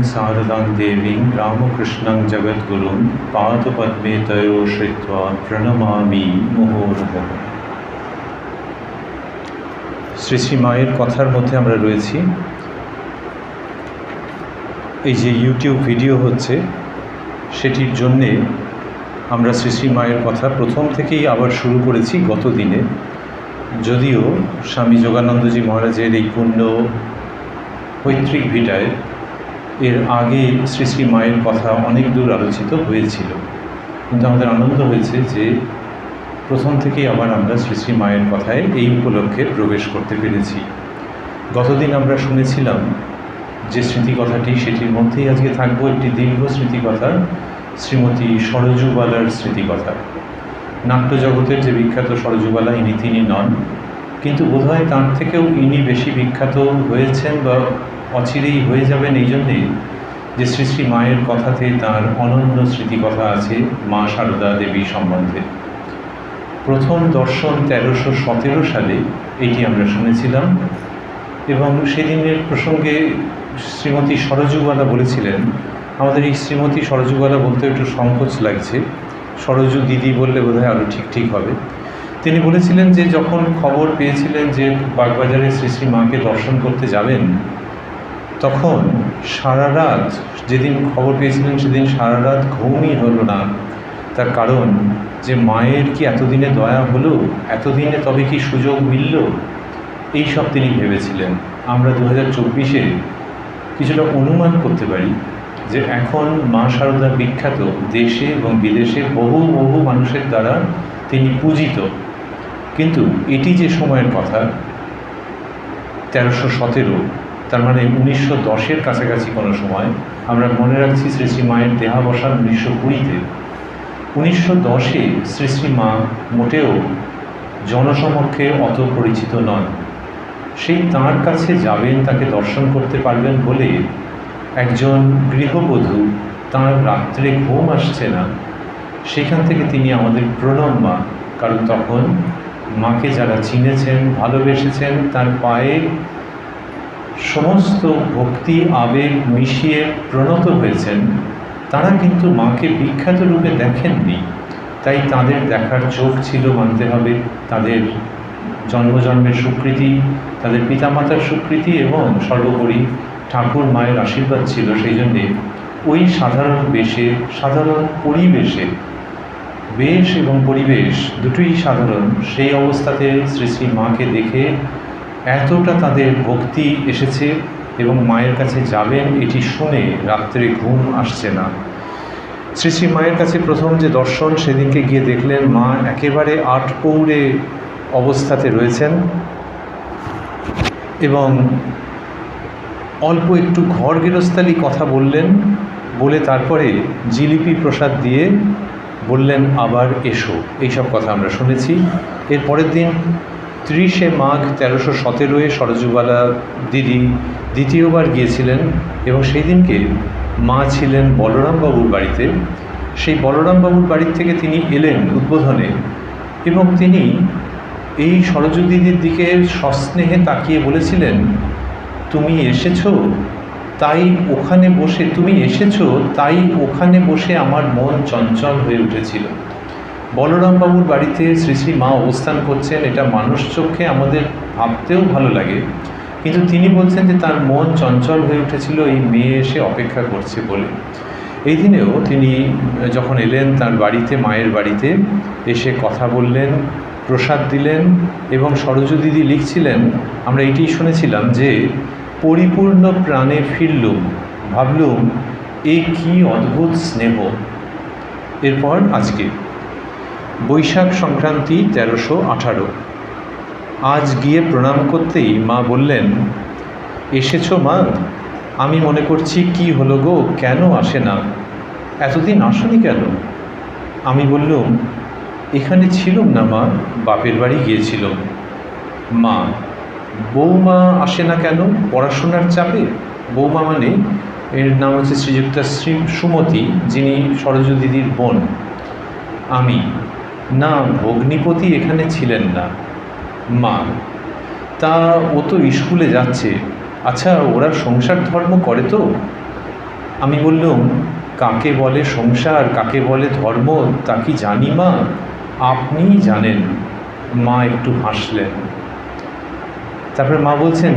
शारदां देवीं रामकृष्णं जगद्गुरुं पादपद्मे तयो श्रित्वा प्रणमामि मुहुर्मुहुः। শ্রী শ্রী মায়ের কথার মধ্যে আমরা রয়েছি। এই যে ইউটিউব ভিডিও হচ্ছে সেটির জন্যে আমরা শ্রী শ্রী মায়ের কথা প্রথম থেকেই আবার শুরু করেছি গত দিনে। যদিও স্বামী যোগানন্দজি মহারাজের এই পূর্ণ পৈতৃক ভিটায় এর আগে শ্রী শ্রী মায়ের কথা অনেক দূর আলোচিত হয়েছিল, কিন্তু আমাদের আনন্দ হয়েছে যে প্রথম থেকেই আবার আমরা শ্রী শ্রী মায়ের কথায় এই উপলক্ষে প্রবেশ করতে পেরেছি। গতদিন আমরা শুনেছিলাম যে স্মৃতিকথাটি, সেটির মধ্যেই আজকে থাকবো একটি দীর্ঘ স্মৃতিকথা, শ্রীমতী সরজুবালার স্মৃতিকথা। নাট্যজগতের যে বিখ্যাত সরজুবালা, তিনি নন, কিন্তু বোধহয় তার থেকেও ইনি বেশি বিখ্যাত হয়েছেন বা অচিরেই হয়ে যাবেন এই জন্যে যে শ্রী শ্রী মায়ের কথাতে তার অনন্য স্মৃতিকথা আছে মা সারদা দেবী সম্বন্ধে। প্রথম দর্শন 1317 সালে এটি আমরা শুনেছিলাম, এবং সেদিনের প্রসঙ্গে শ্রীমতী সরজুবালা বলেছিলেন, আমাদের এই শ্রীমতী সরজুবালা বলতে একটু সংকোচ লাগছে, সরজু দিদি বললে বোধহয় আরও ঠিক হবে। তিনি বলেছিলেন যে যখন খবর পেয়েছিলেন যে বাগবাজারে শ্রী শ্রী মাকে দর্শন করতে যাবেন, তখন সারা রাত, যেদিন খবর পেয়েছিলেন সেদিন সারা রাত ঘুমই হলো না। তার কারণ যে মায়ের কি এতদিনে দয়া হলো, এতদিনে তবে কি সুযোগ মিলল, এই সব তিনি ভেবেছিলেন। আমরা 2024-এ কিছুটা অনুমান করতে পারি যে এখন মা সারদা বিখ্যাত, দেশে এবং বিদেশে বহু বহু মানুষের দ্বারা তিনি পূজিত। কিন্তু এটি যে সময়ের কথা 1317, তার মানে 1910-এর কাছাকাছি কোনো সময়। আমরা মনে রাখছি শ্রী শ্রী মায়ের দেহাবসান 1920-তে। 1910-এ শ্রী শ্রী মা মোটেও জনসমক্ষে অত পরিচিত নন। সেই তাঁর কাছে যাবেন, তাকে দর্শন করতে পারবেন বলে একজন গৃহবধূ, তাঁর রাত্রে ঘুম আসছে না, সেখান থেকে তিনি আমাদের প্রণব মা। কারণ তখন মাকে যারা চিনেছেন, ভালোবেসেছেন, তার পায়ে সমস্ত ভক্তি আবেগ মিশিয়ে প্রণত হয়েছেন, তারা কিন্তু মাকে বিখ্যাত রূপে দেখেননি। তাই তাদের দেখার চোখ ছিল, মানতে হবে, তাদের জন্মজন্মের স্বীকৃতি, তাদের পিতামাতার স্বীকৃতি এবং সর্বোপরি ঠাকুর মায়ের আশীর্বাদ ছিল। সেই জন্যে ওই সাধারণ বেশে, সাধারণ পরিবেশে, বেশ এবং পরিবেশ দুটোই সাধারণ, সেই অবস্থাতে শ্রী শ্রী মাকে দেখে এতটা তাদের ভক্তি এসেছে এবং মায়ের কাছে যাবেন এটি শুনে রাত্রে ঘুম আসছে না। শ্রী শ্রী মায়ের কাছে প্রথম যে দর্শন, সেদিনকে গিয়ে দেখলেন মা একেবারে আটপৌরে অবস্থাতে রয়েছেন এবং অল্প একটু ঘর গৃহস্থালি কথা বললেন, বলে তারপরে জিলিপি প্রসাদ দিয়ে বললেন আবার এসো। এইসব কথা আমরা শুনেছি। এর পরের দিন 30শে মাঘ 1317-এ সরজুবালা দিদি দ্বিতীয়বার গিয়েছিলেন এবং সেই দিনকে মা ছিলেন বলরামবাবুর বাড়িতে। সেই বলরামবাবুর বাড়ির থেকে তিনি এলেন উদ্বোধনে এবং তিনি এই সরজু দিদির দিকে সস্নেহে তাকিয়ে বলেছিলেন, তুমি এসেছো তাই ওখানে বসে, তুমি এসেছো তাই ওখানে বসে আমার মন চঞ্চল হয়ে উঠেছিল। বলরামবাবুর বাড়িতে শ্রী শ্রী মা অবস্থান করছেন, এটা মানুষ চোখে আমাদের ভাবতেও ভালো লাগে, কিন্তু তিনি বলছেন যে তার মন চঞ্চল হয়ে উঠেছিল এই মেয়ে এসে অপেক্ষা করছে বলে। এই দিনেও তিনি যখন এলেন তার বাড়িতে, মায়ের বাড়িতে এসে কথা বললেন, প্রসাদ দিলেন এবং সরজু দিদি লিখছিলেন, আমরা এটি শুনেছিলাম যে পরিপূর্ণ প্রাণে ফিরলুম, ভাবলুম এই কি অদ্ভুত স্নেহ। এরপর আজকে বৈশাখ সংক্রান্তি 1318, আজ গিয়ে প্রণাম করতেই মা বললেন, এসেছো মা? আমি মনে করছি কি হলো গো, কেন আসে না, এতদিন আসনি কেন? আমি বললুম, এখানে ছিলুম না মা, বাপের বাড়ি গিয়েছিলাম। মা, বৌমা আসে না কেন? পড়াশোনার চাপে? বৌমা মানে এর নাম হচ্ছে শ্রীযুক্তা সুমতি, যিনি সরজু দিদির বোন। আমি, না, ভগ্নিপতি এখানে ছিলেন না। মা, তা ও তো স্কুলে যাচ্ছে। আচ্ছা, ওরা সংসার ধর্ম করে তো? আমি বললুম, কাকে বলে সংসার, কাকে বলে ধর্ম তা কি জানি মা? আপনিই জানেন। মা একটু হাসলেন। তারপরে মা বলছেন,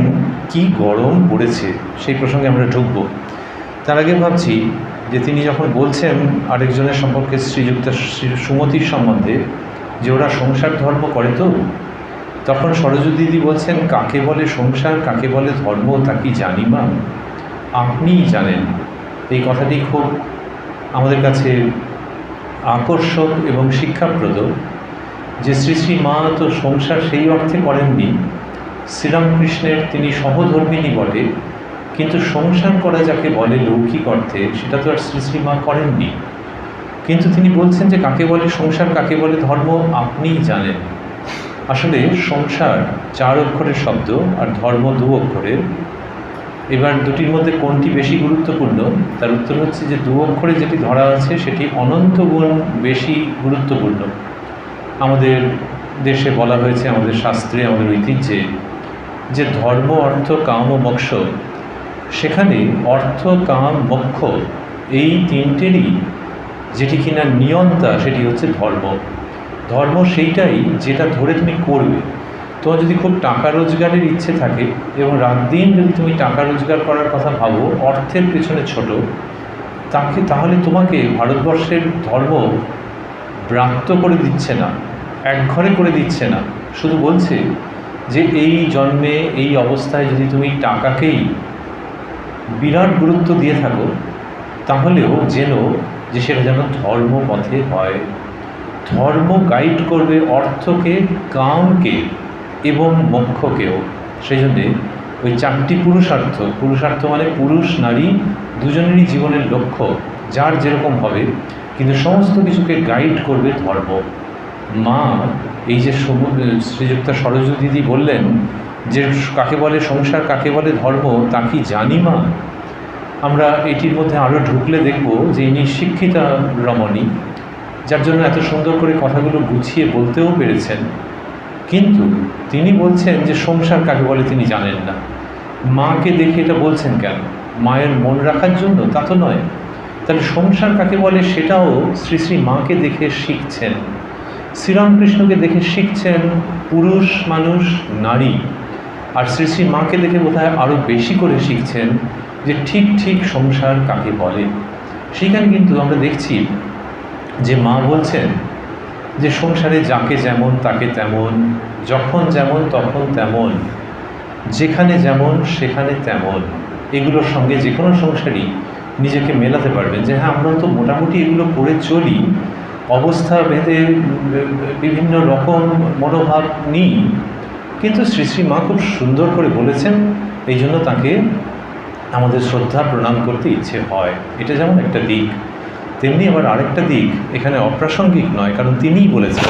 কি গরম পড়েছে, সেই প্রসঙ্গে আমরা ঢুকব। তার আগে ভাবছি যে তিনি যখন বলছেন আরেকজনের সম্পর্কে, শ্রীযুক্তা সুমতির সম্বন্ধে, যে ওরা সংসার ধর্ম করে, তো তখন সরজু দিদি বলছেন, কাকে বলে সংসার, কাকে বলে ধর্ম তা কি জানি মা? আপনিই জানেন। এই কথাটি খুব আমাদের কাছে আকর্ষক এবং শিক্ষাপ্রদ, যে শ্রী শ্রী মা তো সংসার সেই অর্থে করেননি। শ্রীরামকৃষ্ণের তিনি সহধর্মিনী বটে, কিন্তু সংসার করা যাকে বলে লৌকিক অর্থে, সেটা তো আর শ্রী শ্রী মা করেননি। কিন্তু তিনি বলছেন যে কাকে বলে সংসার, কাকে বলে ধর্ম আপনিই জানেন। আসলে সংসার 4 অক্ষরের শব্দ আর ধর্ম 2 অক্ষরের। এবার দুটির মধ্যে কোনটি বেশি গুরুত্বপূর্ণ? তার উত্তর হচ্ছে যে 2 অক্ষরে যেটি ধরা আছে সেটি অনন্ত গুণ বেশি গুরুত্বপূর্ণ। আমাদের দেশে বলা হয়েছে, আমাদের শাস্ত্রে, আমাদের ঐতিহ্যে, যে ধর্ম, অর্থ, কাম ও মোক্ষ, সেখানে অর্থ, কাম, মোক্ষ এই তিনটেরই যেটি কিনা নিয়ন্তা, সেটি হচ্ছে ধর্ম। ধর্ম সেইটাই যেটা ধরে তুমি করবে। তোমার যদি খুব টাকা রোজগারের ইচ্ছে থাকে এবং রাত দিন যদি তুমি টাকা রোজগার করার কথা ভাবো, অর্থের পেছনে ছোট, তাহলে তোমাকে ভারতবর্ষের ধর্ম ব্রাত্য করে দিচ্ছে না, একঘরে করে দিচ্ছে না। শুধু বলছে যে এই জন্মে, এই অবস্থায় যদি তুমি টাকাকেই বিরাট গুরুত্ব দিয়ে থাকো, তাহলেও যেন যে সেটা যেন ধর্ম পথে হয়। ধর্ম গাইড করবে অর্থকে, কামকে এবং মোক্ষকেও। সেই জন্যে ওই 4টি পুরুষার্থ, পুরুষার্থ মানে পুরুষ নারী দুজনেরই জীবনের লক্ষ্য যার যেরকম হবে, কিন্তু সমস্ত কিছুকে গাইড করবে ধর্ম। মা এই যে শ্রীযুক্তা সরজু দিদি বললেন যে কাকে বলে সংসার, কাকে বলে ধর্ম তা কি জানি মা? আমরা এটির মধ্যে আরও ঢুকলে দেখব যে ইনি শিক্ষিতা রমণী, যার জন্য এত সুন্দর করে কথাগুলো গুছিয়ে বলতেও পেরেছেন। কিন্তু তিনি বলছেন যে সংসার কাকে বলে তিনি জানেন না। মাকে দেখে এটা বলছেন কেন? মায়ের মন রাখার জন্য? তা তো নয়। তাহলে সংসার কাকে বলে সেটাও শ্রী শ্রী মাকে দেখে শিখছেন, শ্রীরামকৃষ্ণকে দেখে শিখছেন পুরুষ মানুষ, নারী। আর শ্রী শ্রী মাকে দেখে বোধহয় আরও বেশি করে শিখছেন যে ঠিক ঠিক সংসার কাকে বলে। সেখানে কিন্তু আমরা দেখছি যে মা বলছেন যে সংসারে যাকে যেমন তাকে তেমন, যখন যেমন তখন তেমন, যেখানে যেমন সেখানে তেমন। এগুলোর সঙ্গে যে কোনো সংসারই নিজেকে মেলাতে পারবেন যে হ্যাঁ, আমরা তো মোটামুটি এগুলো করে চলি, অবস্থা ভেদে বিভিন্ন রকম মনোভাব নিই, কিন্তু শ্রী শ্রী মা খুব সুন্দর করে বলেছেন, এই জন্য তাকে আমাদের শ্রদ্ধা প্রণাম করতে ইচ্ছে হয়। এটা যেমন একটা দিক, তেমনি আবার আরেকটা দিক এখানে অপ্রাসঙ্গিক নয়, কারণ তিনিই বলেছেন,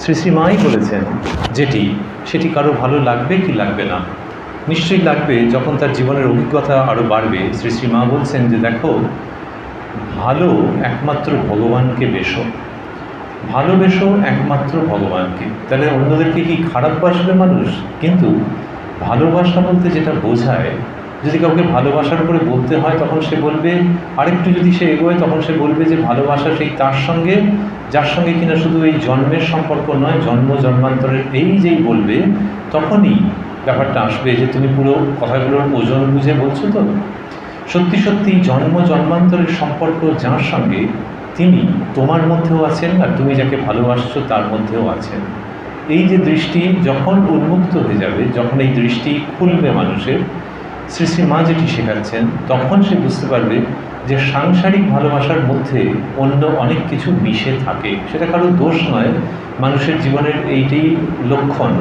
শ্রী শ্রী মাই বলেছেন সেটি কারো ভালো লাগবে কি লাগবে না? নিশ্চয়ই লাগবে যখন তার জীবনের অভিজ্ঞতা আরও বাড়বে। শ্রী শ্রী মা বলছেন যে দেখো, ভালো একমাত্র ভগবানকে বেশো, ভালোবেসো একমাত্র ভগবানকে। তাহলে অন্যদেরকে কি খারাপ বাসবে মানুষ? কিন্তু ভালোবাসা বলতে যেটা বোঝায়, যদি কাউকে ভালোবাসার করে বলতে হয় তখন সে বলবে, আরেকটু যদি সে এগোয় তখন সে বলবে যে ভালোবাসা সেই তার সঙ্গে যার সঙ্গে কিনা শুধু এই জন্মের সম্পর্ক নয়, জন্ম জন্মান্তরের এই যেই বলবে, তখনই ব্যাপারটা আসবে যে তুমি পুরো কথাগুলোর ওজন বুঝে বলছো তো। সত্যি সত্যি জন্ম জন্মান্তরের সম্পর্ক যার সঙ্গে, তিনি তোমার মধ্যেও আছেন, আর তুমি যাকে ভালোবাসছো তার মধ্যেও আছেন। এই যে দৃষ্টি যখন উন্মুক্ত হয়ে যাবে, যখন এই দৃষ্টি খুলবে মানুষের, শ্রী শ্রী মা যেটি শেখাচ্ছেন, তখন সে বুঝতে পারবে যে সাংসারিক ভালোবাসার মধ্যে অন্য অনেক কিছু মিশে থাকে। সেটা কারো দোষ নয়, মানুষের জীবনের এইটাই লক্ষণ।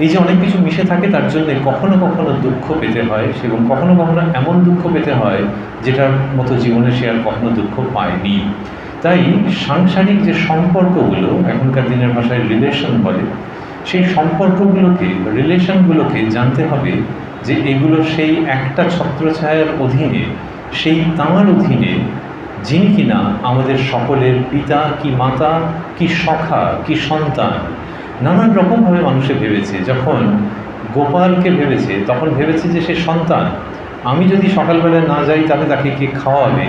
এই যে অনেক কিছু মিশে থাকে, তার জন্য কখনো কখনো দুঃখ পেতে হয়, এবং কখনো কখনো এমন দুঃখ পেতে হয় যেটার মতো জীবনে সে আর কখনো দুঃখ পায়নি। তাই সাংসারিক যে সম্পর্কগুলো, এখনকার দিনের ভাষায় রিলেশন বলে, সেই সম্পর্কগুলোকে, রিলেশনগুলোকে জানতে হবে যে এগুলো সেই একটা ছত্রছায়ার অধীনে, সেই তাঁর অধীনে, যিনি কিনা আমাদের সকলের পিতা কি মাতা কি সখা কি সন্তান। নানান রকমভাবে মানুষে ভেবেছে। যখন গোপালকে ভেবেছে তখন ভেবেছে যে সে সন্তান, আমি যদি সকালবেলা না যাই তাহলে তাকে কে খাওয়াবে?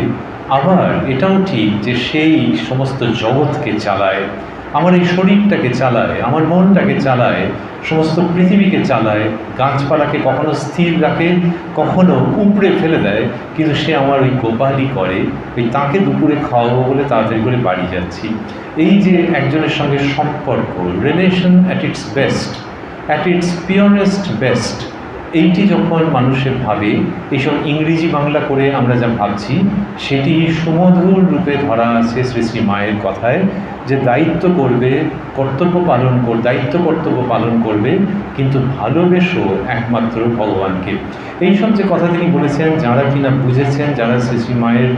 আবার এটাও ঠিক যে সেই সমস্ত জগৎকে চালায়, আমার এই শরীরটাকে চালায়, আমার মনটাকে চালায়, সমস্ত পৃথিবীকে চালায়, গাছপালাকে কখনো স্থির রাখে, কখনো উপড়ে ফেলে দেয়, কিন্তু সে আমার ওই গোপালই করে। ওই তাকে দুপুরে খাওয়াবো বলে তাড়াতাড়ি করে বাড়ি যাচ্ছি। এই যে একজনের সঙ্গে সম্পর্ক, relation at its best, at its purest best, এইটি যখন মানুষের ভাবে, এইসব ইংরেজি বাংলা করে আমরা যা ভাবছি সেটি সুমধুর রূপে ধরা আছে শ্রী শ্রী মায়ের কথায়, যে দায়িত্ব করবে, দায়িত্ব কর্তব্য পালন করবে, কিন্তু ভালোবেসো একমাত্র ভগবানকে। এইসব যে কথা তিনি বলেছেন, যারা কিনা বুঝেছেন, যারা শ্রী শ্রী মায়ের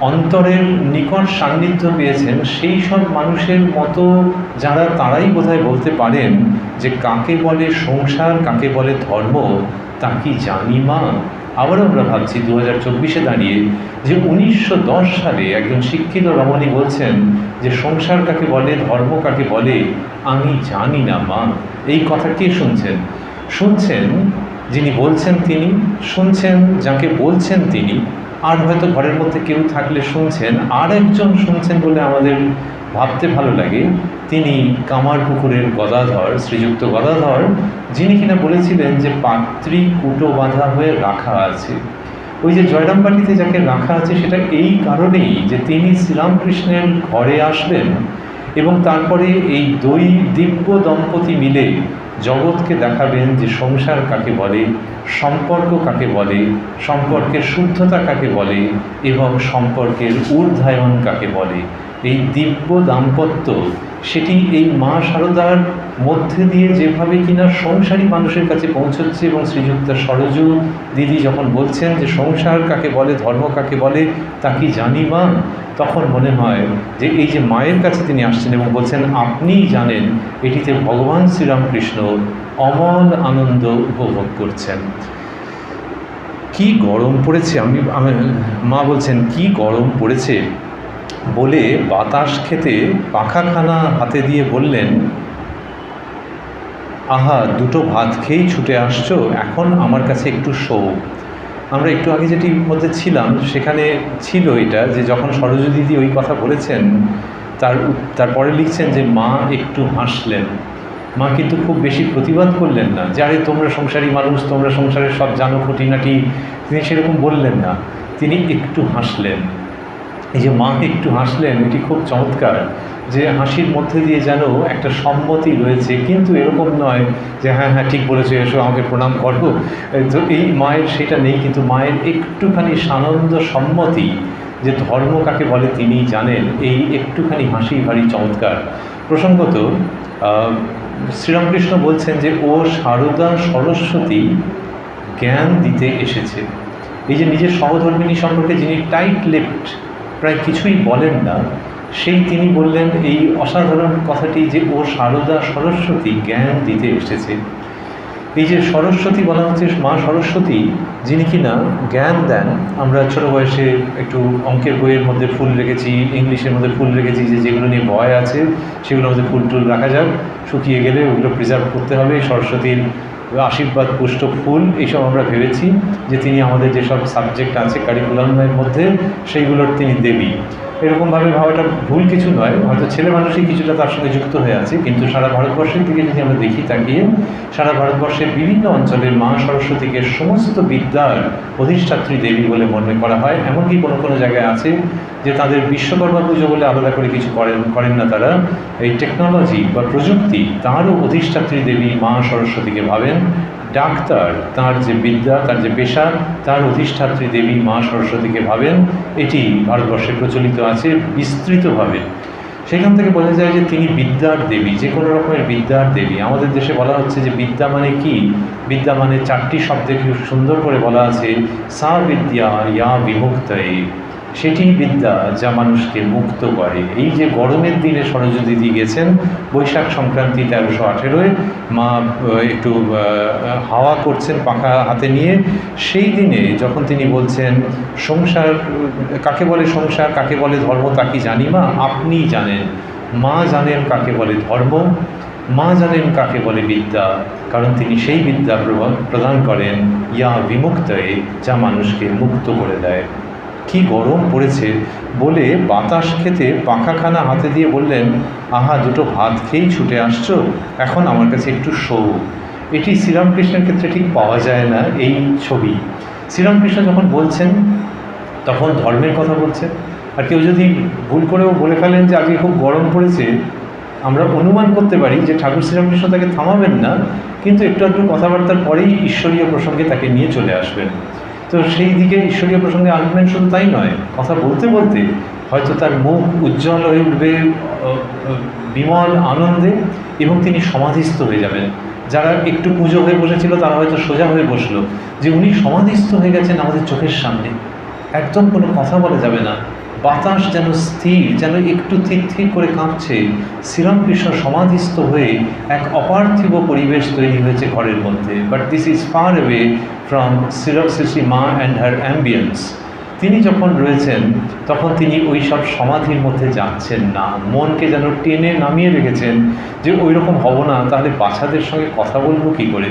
অন্তরের নিকট সান্নিধ্য পেয়েছেন, সেই সব মানুষের মতো যারা, তারাই বোধহয় বলতে পারেন যে কাকে বলে সংসার, কাকে বলে ধর্ম, তা কি জানি মা। আবারও আমরা ভাবছি 2024-এ দাঁড়িয়ে যে 1910 সালে একজন শিক্ষিত রমণী বলছেন যে সংসার কাকে বলে, ধর্ম কাকে বলে আমি জানি না মা। এই কথা কে শুনছেন? শুনছেন যিনি বলছেন তিনি, শুনছেন যাকে বলছেন তিনি, আর হয়তো ঘরের মধ্যে কেউ থাকলে শুনছেন, আর একজন শুনছেন বলে আমাদের ভাবতে ভালো লাগে। তিনি কামারপুকুরের গদাধর, শ্রীযুক্ত গদাধর, যিনি কিনা বলেছিলেন যে পাত্রী কুটো বাঁধা হয়ে রাখা আছে। ওই যে জয়রামবাটিতে যাকে রাখা আছে সেটা এই কারণেই যে তিনি শ্রীরামকৃষ্ণের ঘরে আসবেন এবং তারপরে এই দিব্য দম্পতি মিলে জগৎকে দেখাবেন যে সংসার কাকে বলে, সম্পর্ক কাকে বলে, সম্পর্কের শুদ্ধতা কাকে বলে এবং সম্পর্কের ঊর্ধ্বায়ন কাকে বলে। এই দিব্য দাম্পত্য সেটি এই মা শারদার মধ্যে দিয়ে যেভাবে কিনা সংসারী মানুষের কাছে পৌঁছচ্ছে, এবং শ্রীযুক্ত সরজু দিদি যখন বলছেন যে সংসার কাকে বলে, ধর্ম কাকে বলে তা কি জানি মা, তখন মনে হয় যে এই যে মায়ের কাছে তিনি আসছেন এবং বলছেন আপনিই জানেন, এটিতে ভগবান শ্রীরামকৃষ্ণ অমল আনন্দ উপভোগ করছেন। কি গরম পড়েছে, মা বলছেন কি গরম পড়েছে বলে বাতাস খেতে পাখাখানা হাতে দিয়ে বললেন, আহা দুটো ভাত খেয়েই ছুটে আসছো, এখন আমার কাছে একটু শোও। আমরা একটু আগে যেটির মধ্যে ছিলাম সেখানে ছিল এটা, যে যখন সরোজ দিদি ওই কথা বলেছেন তারপরে লিখছেন যে মা একটু হাসলেন। মা কিন্তু খুব বেশি প্রতিবাদ করলেন না যে আরে তোমরা সংসারী মানুষ, তোমরা সংসারের সব জানো খুঁটিনাটি, তিনি সেরকম বললেন না, তিনি একটু হাসলেন। এই যে মা একটু হাসলেন, এটি খুব চমৎকার, যে হাসির মধ্যে দিয়ে যেন একটা সম্মতি রয়েছে, কিন্তু এরকম নয় যে হ্যাঁ হ্যাঁ ঠিক বলেছো, এসো আমাকে প্রণাম করবো। তো এই মায়ের সেটা নেই, কিন্তু মায়ের একটুখানি সানন্দ সম্মতি, যে ধর্ম কাকে বলে তিনি জানেন, এই একটুখানি হাসি ভারী চমৎকার। প্রসঙ্গত শ্রীরামকৃষ্ণ বলছেন যে ও সারদা সরস্বতী জ্ঞান দিতে এসেছে। এই যে নিজের সহধর্মিণী সম্পর্কে যিনি টাইট লিপড, প্রায় কিছুই বলেন না, সেই তিনি বললেন এই অসাধারণ কথাটি যে ও সারদা সরস্বতী জ্ঞান দিতে এসেছে। এই যে সরস্বতী বলা হচ্ছে, মা সরস্বতী যিনি কিনা জ্ঞান দেন। আমরা ছোটো বয়সে একটু অঙ্কের বইয়ের মধ্যে ফুল রেখেছি, ইংলিশের মধ্যে ফুল রেখেছি, যে যেগুলো নিয়ে ভয় আছে সেগুলোর মধ্যে ফুল টুল রাখা যাক, শুকিয়ে গেলে ওগুলো প্রিজার্ভ করতে হবে। সরস্বতীর আশীর্বাদ পুষ্ট ফুল, এইসব আমরা ভেবেছি যে তিনি আমাদের যেসব সাবজেক্ট আছে কারিকুলামের মধ্যে সেইগুলোর তিনি দেবী। এরকমভাবে ভাবাটা ভুল কিছু নয়, হয়তো ছেলে মানুষই কিছুটা তার সঙ্গে যুক্ত হয়ে আছে, কিন্তু সারা ভারতবর্ষের দিকে যদি আমরা দেখি তাকিয়ে, সারা ভারতবর্ষের বিভিন্ন অঞ্চলের মা সরস্বতীকে সমস্ত বিদ্যার অধিষ্ঠাত্রী দেবী বলে মনে করা হয়। এমনকি কোনো কোনো জায়গায় আছে যে তাদের বিশ্বকর্মা পুজো বলে আলাদা করে কিছু করেন না, তারা এই টেকনোলজি বা প্রযুক্তি তারও অধিষ্ঠাত্রী দেবী মা সরস্বতীকে ভাবেন। ডাক্তার তার যে বিদ্যা, তার যে পেশা, তার অধিষ্ঠাত্রী দেবী মা সরস্বতীকে ভাবেন। এটি ভারতবর্ষে প্রচলিত আছে বিস্তৃতভাবে। সেখান থেকে বোঝা যায় যে তিনি বিদ্যার দেবী, যে কোনো রকমের বিদ্যার দেবী। আমাদের দেশে বলা হচ্ছে যে বিদ্যা মানে কি, বিদ্যা মানে চারটি শব্দে খুব সুন্দর করে বলা আছে, সা বিদ্যা ইয়া বিমুক্তয়ে, সেটি বিদ্যা যা মানুষকে মুক্ত করে। এই যে গরমের দিনে সরোজ দিদি গেছেন, বৈশাখ সংক্রান্তি 1318, মা একটু হাওয়া করছেন পাখা হাতে নিয়ে, সেই দিনে যখন তিনি বলছেন সংসার কাকে বলে, সংসার কাকে বলে, ধর্ম তা কি জানি মা, আপনি জানেন, মা জানেন কাকে বলে ধর্ম, মা জানেন কাকে বলে বিদ্যা, কারণ তিনি সেই বিদ্যা প্রদান করেন ইয়া বিমুক্তয়ে, যা মানুষকে মুক্ত করে দেয়। কি গরম পড়েছে বলে বাতাস খেতে পাখাখানা হাতে দিয়ে বললেন, আহা, দুটো ভাত খেয়েই ছুটে আসছো, এখন আমার কাছে একটু শো। এটি শ্রীরামকৃষ্ণের ক্ষেত্রে ঠিক পাওয়া যায় না এই ছবি। শ্রীরামকৃষ্ণ যখন বলছেন তখন ধর্মের কথা বলছেন, আর কেউ যদি ভুল করেও বলে ফেলেন যে আজকে খুব গরম পড়েছে, আমরা অনুমান করতে পারি যে ঠাকুর শ্রীরামকৃষ্ণ তাকে থামাবেন না, কিন্তু একটু একটু কথাবার্তার পরেই ঈশ্বরীয় প্রসঙ্গে তাকে নিয়ে চলে আসবেন। তো সেই দিকে ঈশ্বরীয় প্রসঙ্গে আসবেন, শুধু তাই নয়, কথা বলতে বলতে হয়তো তার মুখ উজ্জ্বল হয়ে উঠবে বিমল আনন্দে, এবং তিনি সমাধিস্থ হয়ে যাবেন। যারা একটু পুজো হয়ে বসেছিল তারা হয়তো সোজা হয়ে বসলো, যে উনি সমাধিস্থ হয়ে গেছেন আমাদের চোখের সামনে, একদম কোনো কথা বলা যাবে না, বাতাস যেন স্থির, যেন একটু থির করে কাঁপছে। শ্রীরামকৃষ্ণ সমাধিস্থ হয়ে এক অপার্থিব পরিবেশ তৈরি হয়েছে ঘরের মধ্যে। But this is far away from Shri মা অ্যান্ড হার অ্যাম্বিয়েন্স। তিনি যখন রয়েছেন তখন তিনি ওই সব সমাধির মধ্যে যাচ্ছেন না, মনকে যেন টেনে নামিয়ে রেখেছেন, যে ওই রকম হব না, তাহলে বাচ্চাদের সঙ্গে কথা বলবো কী করে।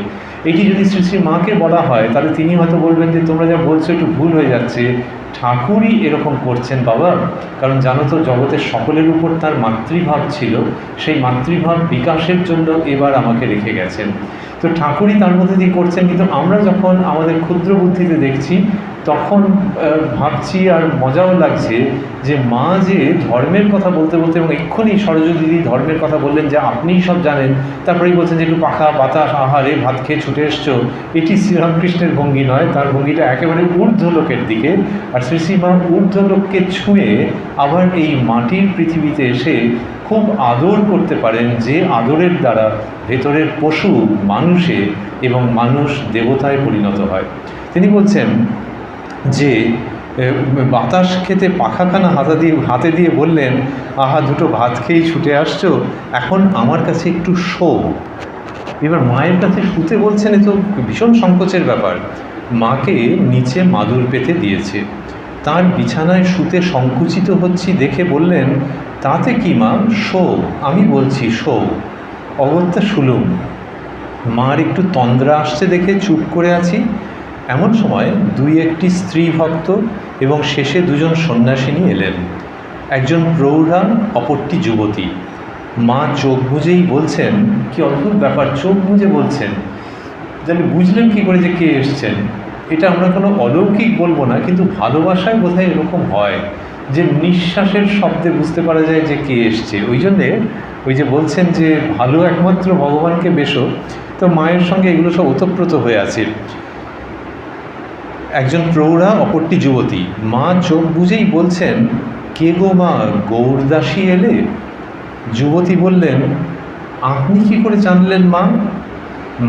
এটি যদি শ্রী মাকে বলা হয় তাহলে তিনি হয়তো বলবেন যে তোমরা যা বলছো একটু ভুল হয়ে যাচ্ছে, ঠাকুরই এরকম করছেন বাবা, কারণ জানো তো জগতের সকলের উপর তার মাতৃভাব ছিল, সেই মাতৃভাব বিকাশের জন্য এবার আমাকে রেখে গেছেন। তো ঠাকুরই তার মধ্যে দিয়ে করছেন, কিন্তু আমরা যখন আমাদের ক্ষুদ্র বুদ্ধিতে দেখছি তখন ভাবছি, আর মজাও লাগছে যে মা যে ধর্মের কথা বলতে বলতে, এবং এক্ষুনি সরজু দিদি ধর্মের কথা বললেন যে আপনিই সব জানেন, তারপরেই বলছেন যে একটু পাখা বাতাস, আহারে ভাত খেয়ে ছুটে এসছো। এটি শ্রীরামকৃষ্ণের ভঙ্গি নয়, তার ভঙ্গিটা একেবারে ঊর্ধ্বলোকের দিকে। আর শ্রীমা ঊর্ধ্বলোককে ছুঁয়ে আবার এই মাটির পৃথিবীতে এসে খুব আদর করতে পারেন, যে আদরের দ্বারা ভেতরের পশু মানুষে এবং মানুষ দেবতায় পরিণত হয়। তিনি বলছেন যে বাতাস খেতে পাখাখানা হাতে দিয়ে বললেন, আহা, দুটো ভাত খেয়েই ছুটে আসছো, এখন আমার কাছে একটু শো। এবার মায়ের কাছে শুতে বলছেন, এ তো ভীষণ সংকোচের ব্যাপার। মাকে নিচে মাদুর পেতে দিয়েছে, তার বিছানায় শুতে সংকুচিত হচ্ছি দেখে বললেন, তাতে কি মা, শো, আমি বলছি শো। অগত্যা শুলুম। মার একটু তন্দ্রা আসছে দেখে চুপ করে আছি। এমন সময় দুই একটি স্ত্রী ভক্ত এবং শেষে দুজন সন্ন্যাসিনী এলেন, একজন প্রৌঢ়া, অপরটি যুবতী। মা চোখ বুজেই বলছেন, কি অদ্ভুত ব্যাপার, চোখ বুজে বলছেন, জানি বুঝলেন কী করে যে কে এসছেন। এটা আমরা কোনো অলৌকিক বলবো না, কিন্তু ভালোবাসায় বোধহয় এরকম হয় যে নিঃশ্বাসের শব্দে বুঝতে পারা যায় যে কে এসছে। ওই জন্যে ওই যে বলছেন যে ভালো একমাত্র ভগবানকে বেশো, তো মায়ের সঙ্গে এগুলো সব ওতপ্রোত হয়ে আছে। একজন প্রৌঢ়া, অপরটি যুবতী। মা চোখ বুঝেই বলছেন, কে গো মা, গৌরদাসী এলে? যুবতী বললেন, আপনি কি করে জানলেন মা?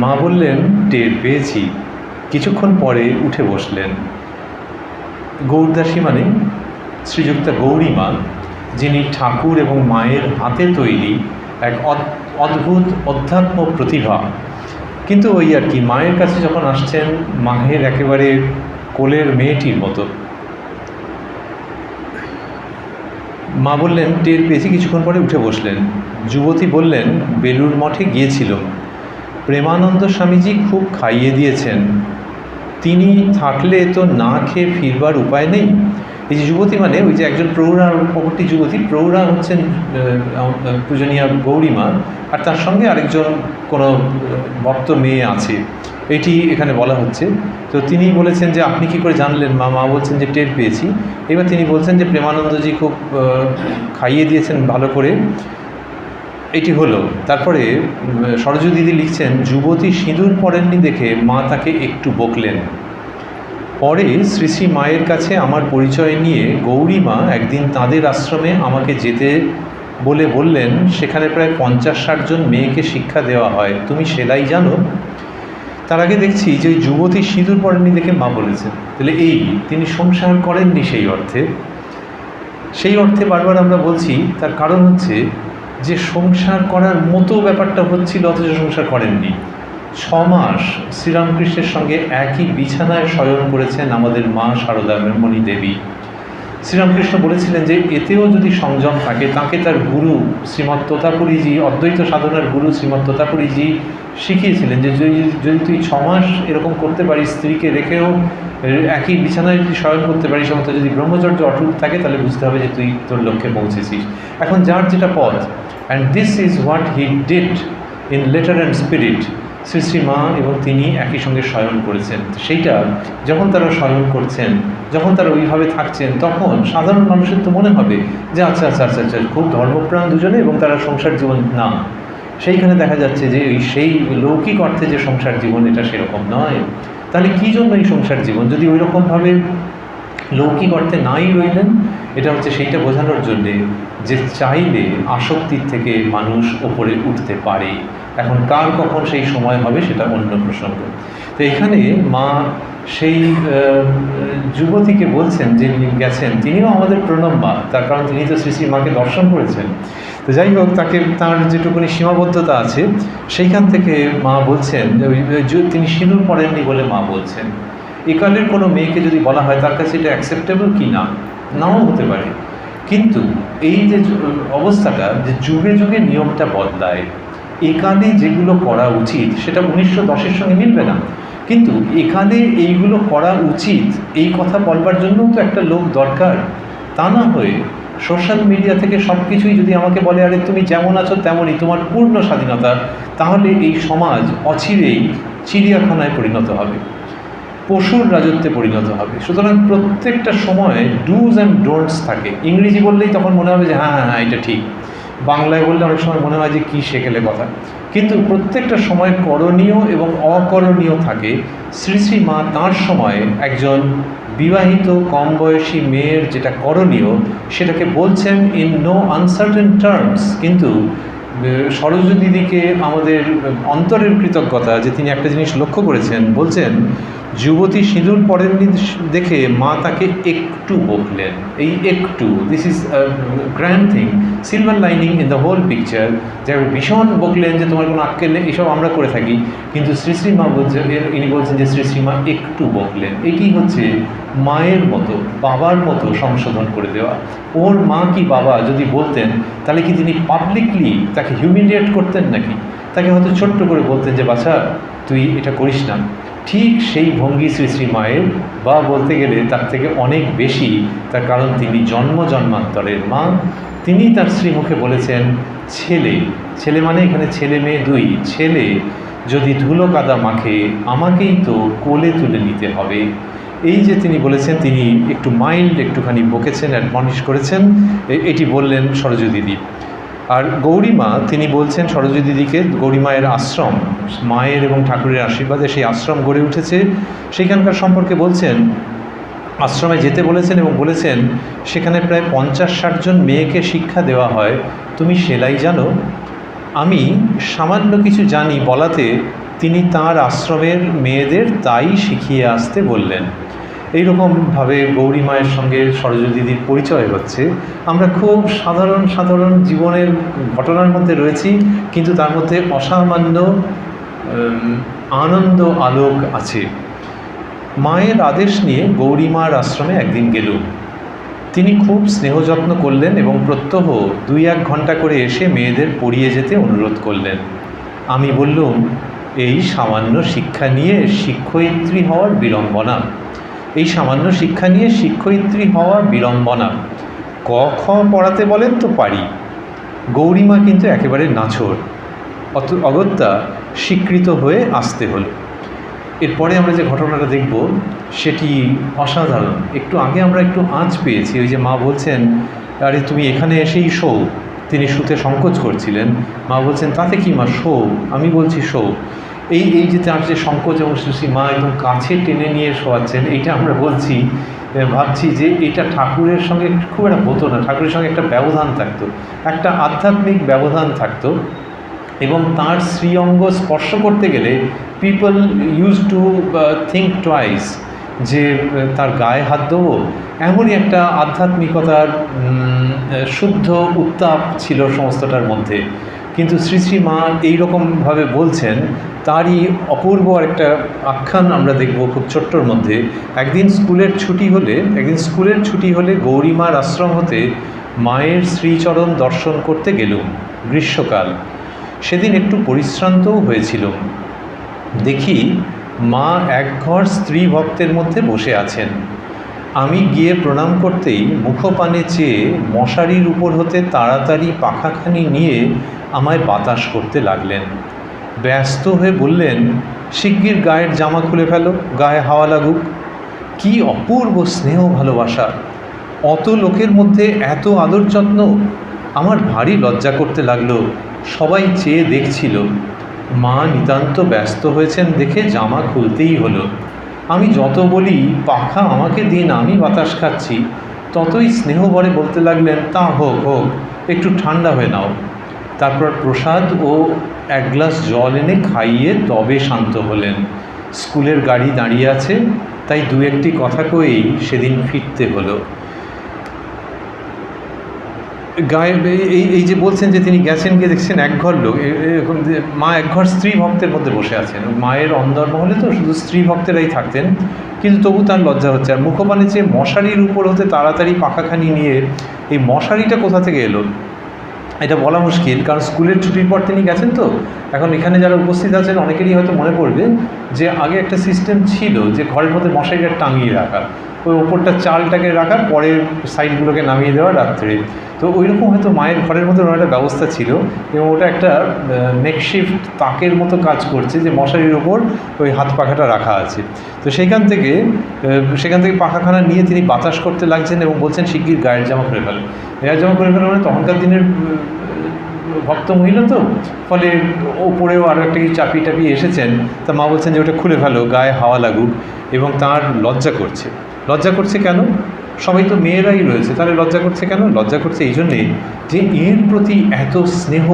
মা বললেন, টের পেয়েছি। কিছুক্ষণ পরে উঠে বসলেন। গৌরদাসী মানে শ্রীযুক্তা গৌরী মা, যিনি ঠাকুর এবং মায়ের হাতে তৈরি এক অদ্ভুত অধ্যাত্ম প্রতিভা। কিন্তু ওই আর কি, মায়ের কাছে যখন আসছেন মায়ের একেবারে কোলের মেয়েটির মতো। মা বললেন, টের পেয়েছি। কিছুক্ষণ পরে উঠে বসলেন। যুবতী বললেন, বেলুড় মঠে গিয়েছিলাম, প্রেমানন্দ স্বামীজি খুব খাইয়ে দিয়েছেন, তিনি থাকলে তো না খেয়ে ফিরবার উপায় নেই। এই যে যুবতী মানে ওই যে একজন প্রৌঢ়া, অপরটি যুবতী। প্রৌঢ়া হচ্ছেন পূজনীয়া গৌরীমা, আর তার সঙ্গে আরেকজন কোনো ভক্ত মেয়ে আছে, এটি এখানে বলা হচ্ছে। তো তিনি বলেছেন যে আপনি কি করে জানলেন মা? মা বলছেন যে টের পেয়েছি। এবার তিনি বলছেন যে প্রেমানন্দজি খুব খাইয়ে দিয়েছেন ভালো করে, এটি হলো। তারপরে সরজু দিদি লিখছেন, যুবতী সিঁদুর পরেননি দেখে মা তাকে একটু বকলেন। পরে শ্রী শ্রী মায়ের কাছে আমার পরিচয় নিয়ে গৌরীমা একদিন তাঁদের আশ্রমে আমাকে যেতে বলে বললেন, সেখানে প্রায় 50-60 জন মেয়েকে শিক্ষা দেওয়া হয়, তুমি সেলাই জানো? তার আগে দেখছি যে ওই যুবতী সিঁদুর পরেননি দেখে মা বলেছেন, তাহলে এই তিনি সংসার করেননি সেই অর্থে বারবার আমরা বলছি। তার কারণ হচ্ছে যে সংসার করার মতো ব্যাপারটা হচ্ছিল, অথচ সংসার করেননি। 6 মাস শ্রীরামকৃষ্ণের সঙ্গে একই বিছানায় শয়ন করেছেন আমাদের মা শারদামণি দেবী। শ্রীরামকৃষ্ণ বলেছিলেন যে এতেও যদি সংযম থাকে, তাকে তার গুরু শ্রীমৎ তোতাপুরীজি, অদ্বৈত সাধনার গুরু শ্রীমৎ তোতাপুরীজি শিখিয়েছিলেন যে যদি তুই 6 মাস এরকম করতে পারিস, স্ত্রীকে রেখেও একই বিছানায় যদি শয়ন করতে পারিস, সমস্ত যদি ব্রহ্মচর্য অটুট থাকে, তাহলে বুঝতে হবে যে তুই তোর লক্ষ্যে পৌঁছেছিস। এখন যার যেটা পথ, and this is what he did in letter and spirit. Shri Shri মা এবং তিনি একই সঙ্গে শয়ন করেছেন। সেইটা যখন তারা শয়ন করছেন, যখন তারা ওইভাবে থাকছেন, তখন সাধারণ মানুষের তো মনে হবে যে আচ্ছা আচ্ছা আচ্ছা আচ্ছা খুব ধর্মপ্রাণ দুজনে, এবং তারা সংসার জীবন না। সেইখানে দেখা যাচ্ছে যে সেই লৌকিক অর্থে যে সংসার জীবন, এটা সেরকম নয়। তাহলে কী জন্য এই সংসার জীবন? যদি ওই রকমভাবে লৌকিক অর্থে নাই রইলেন, এটা হচ্ছে সেইটা বোঝানোর জন্যে যে চাইলে আসক্তির থেকে মানুষ ওপরে উঠতে পারে। এখন কার কখন সেই সময় হবে সেটা অন্য প্রসঙ্গ। তো এখানে মা সেই যুবতীকে বলছেন, যিনি গেছেন, তিনিও আমাদের প্রণব মা, তার কারণ তিনি তো শ্রী শ্রী মাকে দর্শন করেছেন। তো যাই হোক, তাকে তার যেটুকুনি সীমাবদ্ধতা আছে সেইখান থেকে মা বলছেন, তিনি সিঁদুর পরেননি বলে মা বলছেন একালের কোনো মেয়েকে যদি বলা হয় তার কাছে এটা অ্যাকসেপ্টেবল কি না, নাও হতে পারে। কিন্তু এই যে অবস্থাটা, যে যুগে যুগে নিয়মটা বদলায়, একালে যেগুলো করা উচিত সেটা 1910-এর সঙ্গে মিলবে না, কিন্তু এখানে এইগুলো করা উচিত এই কথা বলবার জন্যও তো একটা লোক দরকার। তা না হয়ে সোশ্যাল মিডিয়া থেকে সব কিছুই যদি আমাকে বলে আরে তুমি যেমন আছো তেমনই, তোমার পূর্ণ স্বাধীনতা, তাহলে এই সমাজ অচিরেই চিড়িয়াখানায় পরিণত হবে, পশুর রাজত্বে পরিণত হবে। সুতরাং প্রত্যেকটা সময়ে ডুজ অ্যান্ড ডোন্টস থাকে। ইংরেজি বললেই তখন মনে হবে যে হ্যাঁ হ্যাঁ হ্যাঁ এটা ঠিক, বাংলায় বললে অনেক সময় মনে হয় যে কী শেখেলে কথা, কিন্তু প্রত্যেকটা সময় করণীয় এবং অকরণীয় থাকে। শ্রী শ্রী মা তাঁর সময়ে একজন বিবাহিত কম বয়সী মেয়ের যেটা করণীয় সেটাকে বলছেন ইন নো আনসার্টেন টার্মস। কিন্তু সরোজ দিদিকে আমাদের অন্তরের কৃতজ্ঞতা যে তিনি একটা জিনিস লক্ষ্য করেছেন, বলছেন যুবতী সিঁদুর পরেননি দেখে মা তাকে একটু বকলেন। এই একটু, this is grand thing, silver lining in the whole picture. যে ভীষণ বকলেন যে তোমার কোনো আক্কেল নেই, এসব আমরা করে থাকি, কিন্তু শ্রী শ্রী মা বলছেন, ইনি বলছেন যে শ্রী শ্রী মা একটু বকলেন। এটি হচ্ছে মায়ের মতো, বাবার মতো সংশোধন করে দেওয়া। ওর মা কি বাবা যদি বলতেন, তাহলে কি তিনি পাবলিকলি তাকে হিউমিলিয়েট করতেন নাকি? তাকে হয়তো ছোট্ট করে বলতেন যে বাছা তুই এটা করিস না। ঠিক সেই ভঙ্গি শ্রী শ্রী মায়ের, বা বলতে গেলে তার থেকে অনেক বেশি, তার কারণ তিনি জন্ম জন্মান্তরের মা। তিনি তার শ্রীমুখে বলেছেন ছেলে, ছেলে মানে এখানে ছেলে মেয়ে দুই, ছেলে যদি ধুলো কাদা মাখে আমাকেই তো কোলে তুলে নিতে হবে। এই যে তিনি বলেছেন, তিনি একটু মাইল্ড একটুখানি বকেছেন, অ্যাডমনিশ করেছেন, এটি বললেন সরোজ দিদি। আর গৌরীমা তিনি বলছেন সরোজ দিদিকে, গৌরীমায়ের আশ্রম, মায়ের এবং ঠাকুরের আশীর্বাদে সেই আশ্রম গড়ে উঠেছে, সেইখানকার সম্পর্কে বলছেন আশ্রমে যেতে বলেছেন এবং বলেছেন সেখানে প্রায় 50-60 জন মেয়েকে শিক্ষা দেওয়া হয়। তুমি সেলাই জানো? আমি সামান্য কিছু জানি বলাতে তিনি তাঁর আশ্রমের মেয়েদের তাই শিখিয়ে আসতে বললেন। এইরকমভাবে গৌরী মায়ের সঙ্গে সরোজ দিদির পরিচয় হচ্ছে। আমরা খুব সাধারণ সাধারণ জীবনের ঘটনার মধ্যে রয়েছি, কিন্তু তার মধ্যে অসামান্য আনন্দ আলোক আছে। মায়ের আদেশ নিয়ে গৌরী মার আশ্রমে একদিন গেলুম। তিনি খুব স্নেহ যত্ন করলেন এবং প্রত্যহ 2-1 ঘন্টা করে এসে মেয়েদের পড়িয়ে যেতে অনুরোধ করলেন। আমি বললুম এই সামান্য শিক্ষা নিয়ে শিক্ষয়িত্রী হওয়ার বিড়ম্বনা, এই সামান্য শিক্ষা নিয়ে শিক্ষয়িত্রী হওয়ার বিড়ম্বনা। ক খ পড়াতে বলেন তো পারি। গৌরীমা কিন্তু একেবারে নাছোড়, অগত্যা স্বীকৃত হয়ে আসতে হলো। এরপরে আমরা যে ঘটনাটা দেখব সেটি অসাধারণ। একটু আগে আমরা একটু আঁচ পেয়েছি, ওই যে মা বলছেন আরে তুমি এখানে এসেই শো। তিনি শুতে সংকোচ করছিলেন, মা বলছেন তাতে কি মা, শো। আমি বলছি শো। এই যে তার যে সংকোচ এবং সুশ্রী মা একদম কাছে টেনে নিয়ে শোয়াচ্ছেন, এইটা আমরা বলছি, ভাবছি যে এটা ঠাকুরের সঙ্গে খুব একটা হতো না। ঠাকুরের সঙ্গে একটা ব্যবধান থাকতো, একটা আধ্যাত্মিক ব্যবধান থাকতো, এবং তার শ্রী অঙ্গ স্পর্শ করতে গেলে people use to think twice যে তার গায়ে হাত দেবো। এমনই একটা আধ্যাত্মিকতার শুদ্ধ উত্তাপ ছিল সমস্তটার মধ্যে। কিন্তু শ্রী শ্রী মা এইরকমভাবে বলছেন, তারই অপূর্ব একটা আখ্যান আমরা দেখব খুব ছোট্টর মধ্যে। একদিন স্কুলের ছুটি হলে গৌরীমার আশ্রম হতে মায়ের শ্রীচরণ দর্শন করতে গেলুম। গ্রীষ্মকাল, সেদিন একটু পরিশ্রান্তও হয়েছিল। দেখি মা একঘর স্ত্রী ভক্তের মধ্যে বসে আছেন। আমি গিয়ে প্রণাম করতেই মুখপানে চেয়ে মশারির উপর হতে তাড়াতাড়ি পাখাখানি নিয়ে আমায় বাতাস করতে লাগলেন। ব্যস্ত হয়ে বললেন, শিগগির গায়ের জামা খুলে ফেলো, গায়ে হাওয়া লাগুক। কি অপূর্ব স্নেহ ভালোবাসা! অত লোকের মধ্যে এত আদর যত্ন! আমার ভারী লজ্জা করতে লাগলো। সবাই চেয়ে দেখছিল। মা নিতান্ত ব্যস্ত হয়েছেন দেখে জামা খুলতেই হলো। আমি যত বলি পাখা আমাকে দিন, আমি বাতাস খাচ্ছি, ততই স্নেহ ভরে বলতে লাগলেন, তা হোক হোক, একটু ঠান্ডা হয়ে নাও। তারপর প্রসাদ ও এক গ্লাস জল এনে খাইয়ে তবে শান্ত হলেন। স্কুলের গাড়ি দাঁড়িয়ে আছে, তাই দু একটি কথা কয়েই সেদিন ফিরতে হলো। গায়ে এই যে বলছেন যে তিনি গেছেন, গিয়ে দেখছেন একঘর লোক, এরকম মা একঘর স্ত্রী ভক্তের মধ্যে বসে আছেন। মায়ের অন্দরমহলে তো শুধু স্ত্রী ভক্তেরাই থাকতেন, কিন্তু তবু তার লজ্জা হচ্ছে। আর মুখপানে চেয়ে মশারির উপর হতে তাড়াতাড়ি পাখাখানি নিয়ে, এই মশারিটা কোথা থেকে এলো এটা বলা মুশকিল, কারণ স্কুলের ছুটির পর তিনি গেছেন। তো এখন এখানে যারা উপস্থিত আছেন অনেকেরই হয়তো মনে পড়বে যে আগে একটা সিস্টেম ছিল যে ঘরের মধ্যে মশারিটা টাঙিয়ে রাখা, ওই ওপরটা চালটাকে রাখা, পরের সাইডগুলোকে নামিয়ে দেওয়া রাত্রে। তো ওইরকম হয়তো মায়ের ঘরের মধ্যে ওর একটা ব্যবস্থা ছিল, এবং ওটা একটা মেকশিফট তাকের মতো কাজ করছে, যে মশারির ওপর ওই হাত পাখাটা রাখা আছে। তো সেখান থেকে পাখাখানা নিয়ে তিনি বাতাস করতে লাগছেন এবং বলছেন, শিগগির গায়ের জামা খুলে ফেলেন। গায়ের জামা খুলে ফেলেন মানে তখনকার দিনের ভক্ত মহিলা তো, ফলে ওপরেও আরও একটা চাপিয়ে টাপিয়ে এসেছেন। তা মা বলছেন যে ওটা খুলে ফেলো, গায়ে হাওয়া লাগুক। এবং তার লজ্জা করছে কেন? সবাই তো মেয়েরাই রয়েছে, তাহলে লজ্জা করছে কেন? লজ্জা করছে এই জন্যে যে এর প্রতি এত স্নেহ,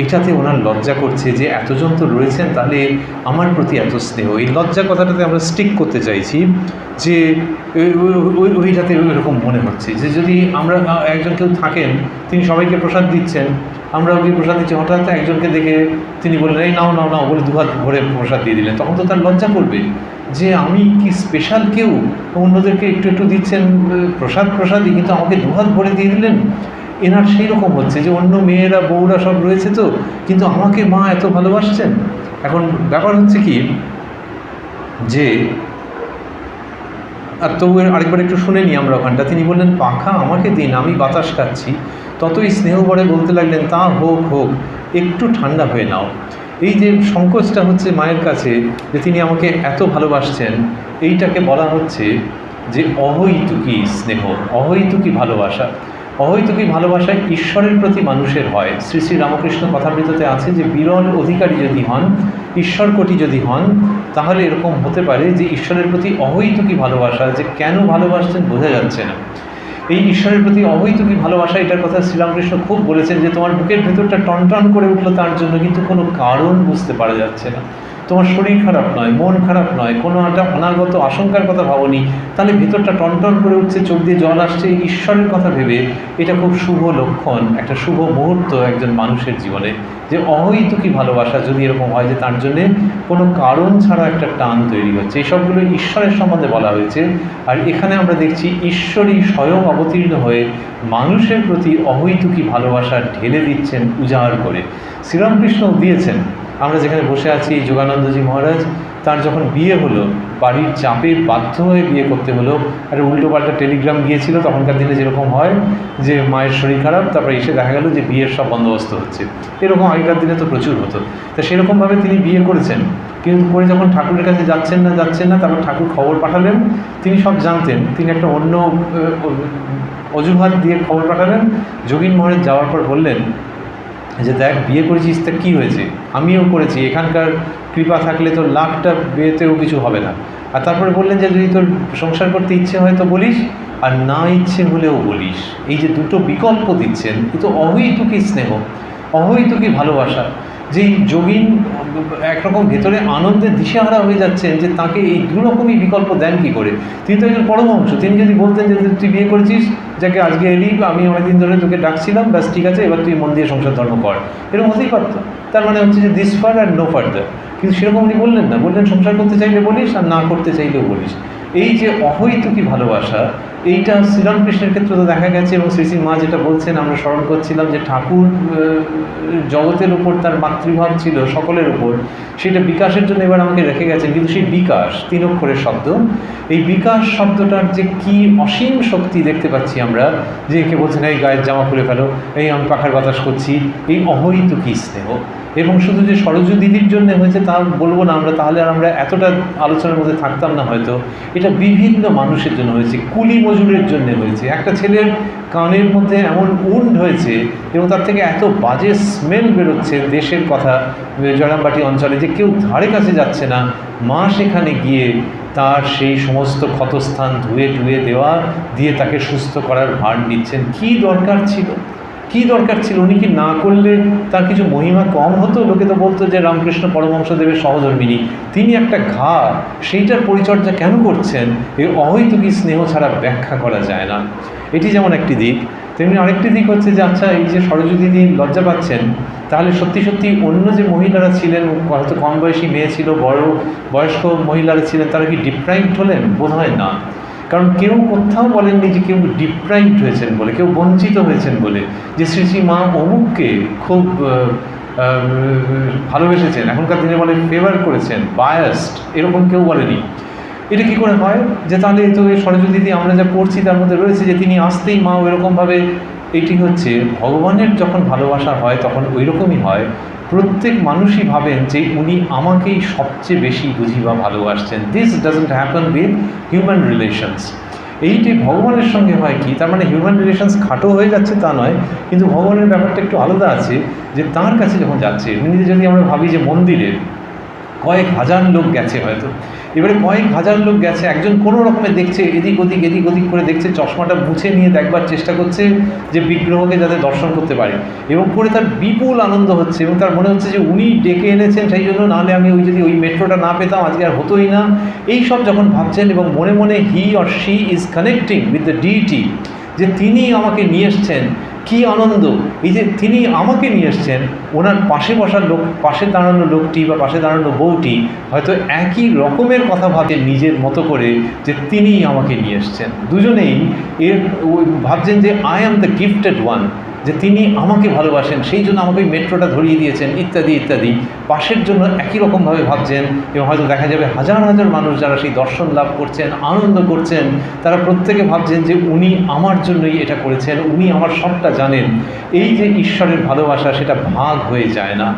এটাতে ওনার লজ্জা করছে যে এতজন তো রয়েছেন, তাহলে আমার প্রতি এত স্নেহ। এই লজ্জা কথাটাতে আমরা স্টিক করতে চাইছি, যে ওইটাতে এরকম মনে হচ্ছে যে যদি আমরা একজন কেউ থাকেন, তিনি সবাইকে প্রসাদ দিচ্ছেন, আমরাও কি প্রসাদ দিচ্ছি, হঠাৎ একজনকে দেখে তিনি বললেন, এই নাও নাও নাও বলে দুহাত ভরে প্রসাদ দিয়ে দিলেন, তখন তো তার লজ্জা করবে যে আমি কি স্পেশাল কেউ, অন্যদেরকে একটু একটু দিচ্ছেন প্রসাদই, কিন্তু আমাকে দুহাত ভরে দিয়ে দিলেন। এনার সেই রকম হচ্ছে যে অন্য মেয়েরা বউরা সব রয়েছে তো, কিন্তু আমাকে মা এত ভালোবাসছেন। এখন ব্যাপার হচ্ছে কি যে, আর তবু আরেকবার একটু শুনে নিই আমরা ওখানটা। তিনি বললেন, পাখা আমাকে দিন, আমি বাতাস খাচ্ছি, ততই স্নেহ ভরে বলতে লাগলেন, তা হোক হোক, একটু ঠান্ডা হয়ে নাও। এই যে সংকোচটা হচ্ছে মায়ের কাছে, যে তিনি আমাকে এত ভালোবাসছেন, এইটাকে বলা হচ্ছে যে অহৈতুকী স্নেহ, অহৈতুকী ভালোবাসা। অহৈতুকী ভালোবাসা ঈশ্বরের প্রতি মানুষের হয়। শ্রী শ্রী রামকৃষ্ণ কথামৃততে আছে যে বিরল অধিকারী যদি হন, ঈশ্বরকোটি যদি হন, তাহলে এরকম হতে পারে যে ঈশ্বরের প্রতি অহৈতুকী ভালোবাসা, যে কেন ভালোবাসছেন বোঝা যাচ্ছে না। এই ঈশ্বরের প্রতি অহৈতুকী ভালোবাসা, এটার কথা শ্রীরামকৃষ্ণ খুব বলেছেন, যে তোমার বুকের ভেতরটা টনটন করে উঠলো তার জন্য, কিন্তু কোনো কারণ বুঝতে পারা যাচ্ছে না। তোমার শরীর খারাপ নয়, মন খারাপ নয়, কোনো একটা অনাগত আশঙ্কার কথা ভাবনি, তাহলে ভেতরটা টনটন করে উঠছে, চোখ দিয়ে জল আসছে ঈশ্বরের কথা ভেবে। এটা খুব শুভ লক্ষণ, একটা শুভ মুহূর্ত একজন মানুষের জীবনে, যে অহৈতুকী ভালোবাসা যদি এরকম হয় যে তার জন্যে কোনো কারণ ছাড়া একটা টান তৈরি হচ্ছে। এইসবগুলো ঈশ্বরের সম্বন্ধে বলা হয়েছে। আর এখানে আমরা দেখছি ঈশ্বরই স্বয়ং অবতীর্ণ হয়ে মানুষের প্রতি অহৈতুকী ভালোবাসা ঢেলে দিচ্ছেন উজাড় করে। শ্রীরামকৃষ্ণ দিয়েছেন। আমরা যেখানে বসে আছি, যোগানন্দজি মহারাজ, তার যখন বিয়ে হলো, বাড়ির চাপে বাধ্য হয়ে বিয়ে করতে হলো। আর উল্টোপাল্টা টেলিগ্রাম গিয়েছিল, তখনকার দিনে যেরকম হয় যে মায়ের শরীর খারাপ, তারপরে এসে দেখা গেল যে বিয়ের সব বন্দোবস্ত হচ্ছে, এরকম আগেকার দিনে তো প্রচুর হতো। তা সেরকমভাবে তিনি বিয়ে করেছেন, কিন্তু করে যখন ঠাকুরের কাছে যাচ্ছেন না, তারপর ঠাকুর খবর পাঠালেন। তিনি সব জানতেন, তিনি একটা অন্য অজুহাত দিয়ে খবর পাঠালেন। যোগীন মহারাজ যাওয়ার পর বললেন যে দেখ, বিয়ে করেছিস তা কী হয়েছে, আমিও করেছি, এখানকার কৃপা থাকলে তোর লাখটা বিয়েতেও কিছু হবে না। আর তারপরে বললেন যে যদি তোর সংসার করতে ইচ্ছে হয় তো বলিস, আর না ইচ্ছে হলেও বলিস। এই যে দুটো বিকল্প দিচ্ছেন, এ তো অহৈতুকী স্নেহ, অহৈতুকী ভালোবাসা। যেই যোগিন একরকম ভেতরে আনন্দের দিশেহারা হয়ে যাচ্ছেন যে তাকে এই দুরকমই বিকল্প দেন কী করে। তিনি তো একজন পরমহংস, তিনি যদি বলতেন যে তুই বিয়ে করেছিস, যাকে আজকে এলি, আমি অনেকদিন ধরে তোকে ডাকছিলাম, ব্যাস ঠিক আছে, এবার তুই মন দিয়ে সংসার ধর্ম কর, এরকম হতেই পারত। তার মানে হচ্ছে যে this far and no further. কিন্তু সেরকম উনি বললেন না, বললেন সংসার করতে চাইলে বলিস আর না করতে চাইলেও বলিস। এই যে অহৈতুকী ভালোবাসা, এইটা শ্রীরামকৃষ্ণের ক্ষেত্রে তো দেখা গেছে। এবং শ্রী শ্রী মা যেটা বলছেন, আমরা স্মরণ করছিলাম যে ঠাকুর জগতের উপর তার মাতৃভাব ছিল সকলের উপর, সেটা বিকাশের জন্য এবার আমাকে রেখে গেছেন। কিন্তু সেই বিকাশ 3 অক্ষরের শব্দ, এই বিকাশ শব্দটার যে কি অসীম শক্তি দেখতে পাচ্ছি আমরা, যে কে বলছেন এই গায়ের জামা খুলে ফেলো, এই আমি পাখার বাতাস করছি, এই অহৈতুকী স্নেহ। এবং শুধু যে সরজু দিদির জন্য হয়েছে তা বলবো না আমরা, তাহলে আর আমরা এতটা আলোচনার মধ্যে থাকতাম না হয়তো। এটা বিভিন্ন মানুষের জন্য হয়েছে, কুলি মজুরের জন্য হয়েছে। একটা ছেলের কানের মধ্যে এমন উন্ড হয়েছে এবং তার থেকে এত বাজে স্মেল বেরোচ্ছে দেশের কথা, জয়রামবাটি অঞ্চলে, যে কেউ ধারে কাছে যাচ্ছে না। মা সেখানে গিয়ে তার সেই সমস্ত ক্ষতস্থান ধুয়ে টুয়ে দেওয়া দিয়ে তাকে সুস্থ করার ভার নিচ্ছেন। কী দরকার ছিল, কী দরকার ছিল? উনি কি না করলে তার কিছু মহিমা কম হতো? লোকে তো বলতো যে রামকৃষ্ণ পরমহংসদেবের সহধর্মিনী, তিনি একটা ঘা, সেইটার পরিচর্যা কেন করছেন? এই অহৈতুকী স্নেহ ছাড়া ব্যাখ্যা করা যায় না। এটি যেমন একটি দিক, তেমনি আরেকটি দিক হচ্ছে যে আচ্ছা, এই যে সরজু দিদি লজ্জা পাচ্ছেন, তাহলে সত্যি সত্যি অন্য যে মহিলারা ছিলেন, হয়তো কম বয়সী মেয়ে ছিল, বড় বয়স্ক মহিলারা ছিলেন, তারা কি ডিপ্রাইভড হলেন? বোধ হয় না। কারণ কেউ কোথাও বলেননি যে কেউ ডিপ্রাইভড হয়েছেন বলে, কেউ বঞ্চিত হয়েছেন বলে, যে শ্রী শ্রী মা অমুককে খুব ভালোবেসেছেন, এখনকার দিনে বলে ফেভার করেছেন, বায়াসড, এরকম কেউ বলেনি। এটা কী করে হয়? যে তাহলে তো এই সরজু দিদি আমরা যা পড়ছি তার মধ্যে রয়েছে যে তিনি আসতেই মা ওইরকমভাবে। এটি হচ্ছে ভগবানের যখন ভালোবাসা হয় তখন ওই রকমই হয়। প্রত্যেক মানুষই ভাবেন যে উনি আমাকেই সবচেয়ে বেশি বুঝি বা ভালোবাসছেন। This doesn't happen with human relations. এইটি ভগবানের সঙ্গে হয় কি, তার মানে হিউম্যান রিলেশনস খাটো হয়ে যাচ্ছে তা নয়, কিন্তু ভগবানের ব্যাপারটা একটু আলাদা আছে। যে তার কাছে যখন যাচ্ছে, এমনিতে যদি আমরা ভাবি যে মন্দিরে কয়েক হাজার লোক গেছে, হয়তো এবারে কয়েক হাজার লোক গেছে, একজন কোনো রকমে দেখছে, এদিক ওদিক করে দেখছে, চশমাটা মুছে নিয়ে দেখবার চেষ্টা করছে যে বিগ্রহকে যাতে দর্শন করতে পারে, এবং করে তার বিপুল আনন্দ হচ্ছে, এবং তার মনে হচ্ছে যে উনি ডেকে এনেছেন সেই জন্য, নাহলে আমি যদি ওই মেট্রোটা না পেতাম আজকে আর হতোই না। এই সব যখন ভাবছেন এবং মনে মনে he or she is connecting with the DET, যে তিনি আমাকে নিয়ে এসছেন, কী আনন্দ! এই যে তিনি আমাকে নিয়ে এসছেন, ওনার পাশে বসার লোক, পাশে দাঁড়ানো লোকটি বা পাশে দাঁড়ানো বউটি হয়তো একই রকমের কথা ভাবেন নিজের মতো করে, যে তিনিই আমাকে নিয়ে এসছেন। দুজনেই ভাবছেন যে I am the gifted one, যে তিনি আমাকে ভালোবাসেন, সেই জন্য আমাকে ওই মেট্রোটা ধরিয়ে দিয়েছেন, ইত্যাদি ইত্যাদি। পাশের জন্য একই রকমভাবে ভাবছেন। এবং হয়তো দেখা যাবে হাজার হাজার মানুষ যারা সেই দর্শন লাভ করছেন, আনন্দ করছেন, তারা প্রত্যেকে ভাবছেন যে উনি আমার জন্যই এটা করেছেন, উনি আমার সবটা জানেন। এই যে ঈশ্বরের ভালোবাসা, সেটা ভাগ হয়ে যায় না।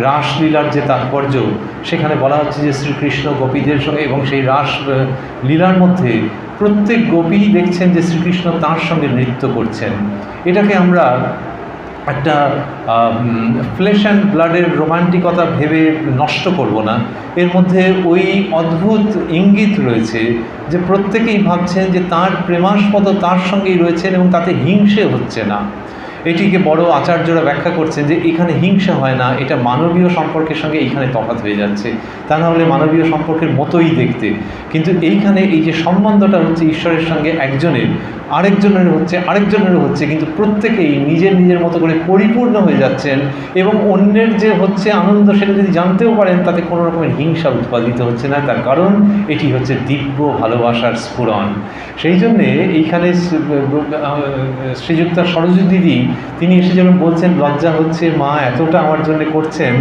রাসলীলার যে তাৎপর্য, সেখানে বলা হচ্ছে যে শ্রীকৃষ্ণ গোপীদের সঙ্গে, এবং সেই রাস লীলার মধ্যে প্রত্যেক গোপী দেখছেন যে শ্রীকৃষ্ণ তাঁর সঙ্গে নৃত্য করছেন। এটাকে আমরা একটা ফ্লেশ অ্যান্ড ব্লাডের রোমান্টিকতা ভেবে নষ্ট করব না। এর মধ্যে ওই অদ্ভুত ইঙ্গিত রয়েছে যে প্রত্যেকেই ভাবছেন যে তাঁর প্রেমাস্পদ তার সঙ্গেই রয়েছেন এবং তাতে হিংসে হচ্ছে না। এটিকে বড় আচার্যরা ব্যাখ্যা করছেন যে এখানে হিংসা হয় না, এটা মানবীয় সম্পর্কের সঙ্গে এইখানে তফাৎ হয়ে যাচ্ছে, তা না হলে মানবীয় সম্পর্কের মতোই দেখতে। কিন্তু এইখানে এই যে সম্বন্ধটা হচ্ছে ঈশ্বরের সঙ্গে একজনের, আরেকজনেরও হচ্ছে, কিন্তু প্রত্যেকেই নিজের নিজের মতো করে পরিপূর্ণ হয়ে যাচ্ছেন, এবং অন্যের যে হচ্ছে আনন্দ সেটা যদি জানতেও পারেন, তাতে কোনো রকমের হিংসা উৎপাদিত হচ্ছে না। তার কারণ এটি হচ্ছে দিব্য ভালোবাসার স্ফুরণ। সেই জন্যে এইখানে শ্রীযুক্তা সরজু দিদি তিনি এসে যখন বলছেন লজ্জা হচ্ছে মা এতটা আমার জন্য করছেন,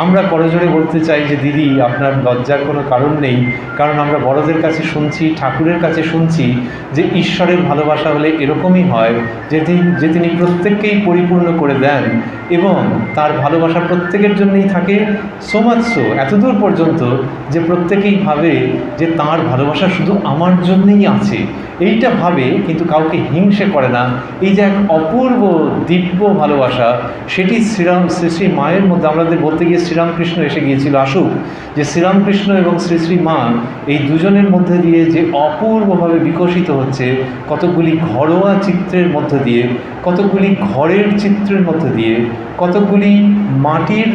আমরা করজোড়ে বলতে চাই যে দিদি আপনার লজ্জার কোনো কারণ নেই। কারণ আমরা বড়দের কাছে শুনছি, ঠাকুরের কাছে শুনছি যে ঈশ্বরের ভালোবাসা হলে এরকমই হয় যে তিনি প্রত্যেককেই পরিপূর্ণ করে দেন, এবং তার ভালোবাসা প্রত্যেকের জন্যই থাকে। সো মাচ সো, এতদূর পর্যন্ত যে প্রত্যেকেই ভাবে যে তার ভালোবাসা শুধু আমার জন্যই আছে, এইটা ভাবে, কিন্তু কাউকে হিংসে করে না। এই যে এক অপূর্ব দিব্য ভালোবাসা, সেটি শ্রী শ্রী মায়ের মধ্যে, আমাদের বলতে গিয়ে শ্রীরামকৃষ্ণ এসে গিয়েছিল, আসুক, যে শ্রীরামকৃষ্ণ এবং শ্রী শ্রী মা এই দুজনের মধ্যে দিয়ে যে অপূর্বভাবে বিকশিত হচ্ছে, কতকগুলি ঘরোয়া চিত্রের মধ্য দিয়ে, কতকগুলি ঘরের চিত্রের মধ্য দিয়ে, কতকগুলি মাটির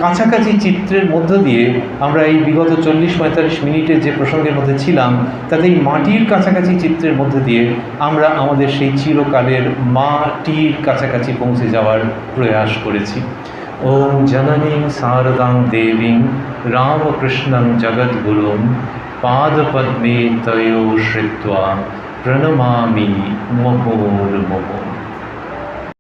কাছাকাছি চিত্রের মধ্য দিয়ে, আমরা এই বিগত 40-45 মিনিটের যে প্রসঙ্গের মধ্যে ছিলাম, তাতে এই মাটির কাছাকাছি চিত্রের মধ্য দিয়ে আমরা আমাদের সেই চিরকালের মাটির কাছাকাছি পৌঁছে যাওয়ার প্রয়াস করেছি। ওম জননীং শারদাং দেবীং রামকৃষ্ণং জগদ্গুরুং পাদপদ্মে তয়োশ্রিত্বা প্রণমামি মুহুর্মুহুঃ।